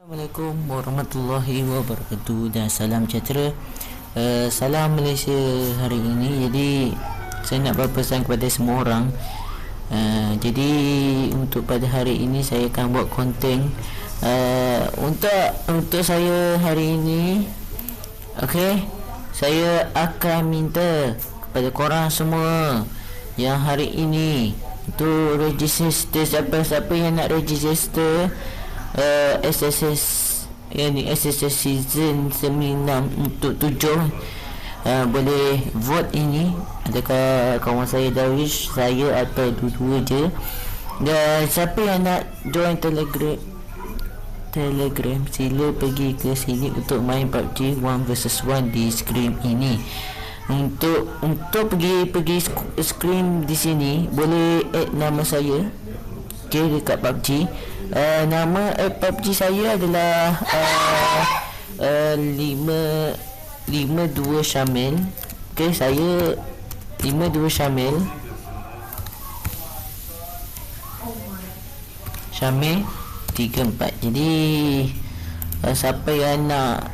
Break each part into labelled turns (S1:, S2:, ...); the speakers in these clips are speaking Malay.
S1: Assalamualaikum warahmatullahi wabarakatuh dan salam sejahtera. Salam Malaysia hari ini. Jadi saya nak berpesan kepada semua orang. Jadi untuk pada hari ini saya akan buat konten untuk saya hari ini. Okey, saya akan minta kepada korang semua yang hari ini tu register, siapa-siapa yang nak register SSS yang ni SSS season 9 untuk 7 boleh vote ini. Adakah kawan saya Darwish, saya atau dua-dua je. Dan siapa yang nak join Telegram sila pergi ke sini untuk main PUBG 1 vs 1 di screen ini. Untuk pergi screen di sini boleh add nama saya dekat PUBG. Nama PUBG saya adalah 52 Syamil. Okey, saya 52 Syamil 34. Jadi siapa yang nak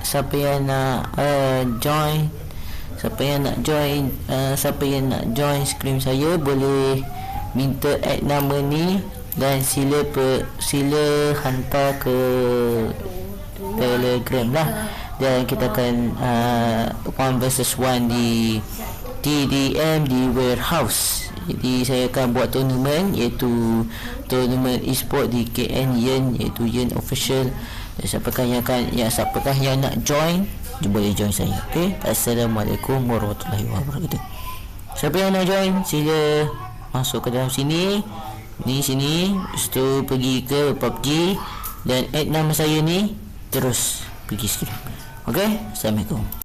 S1: join screen saya boleh minta add nama ni dan sila hantar ke Telegram lah, dan kita akan 1 vs 1 di TDM di warehouse. Jadi saya akan buat tournament, iaitu tournament e-sport di KN Yen, iaitu Yen Official. Dan siapakah yang nak join, boleh join saya. Okey, Assalamualaikum warahmatullahi wabarakatuh. Siapa yang nak join sila masuk ke dalam sini. Sini, lepas tu pergi ke PUBG dan add nama saya ni, terus pergi screen. Okey, Assalamualaikum.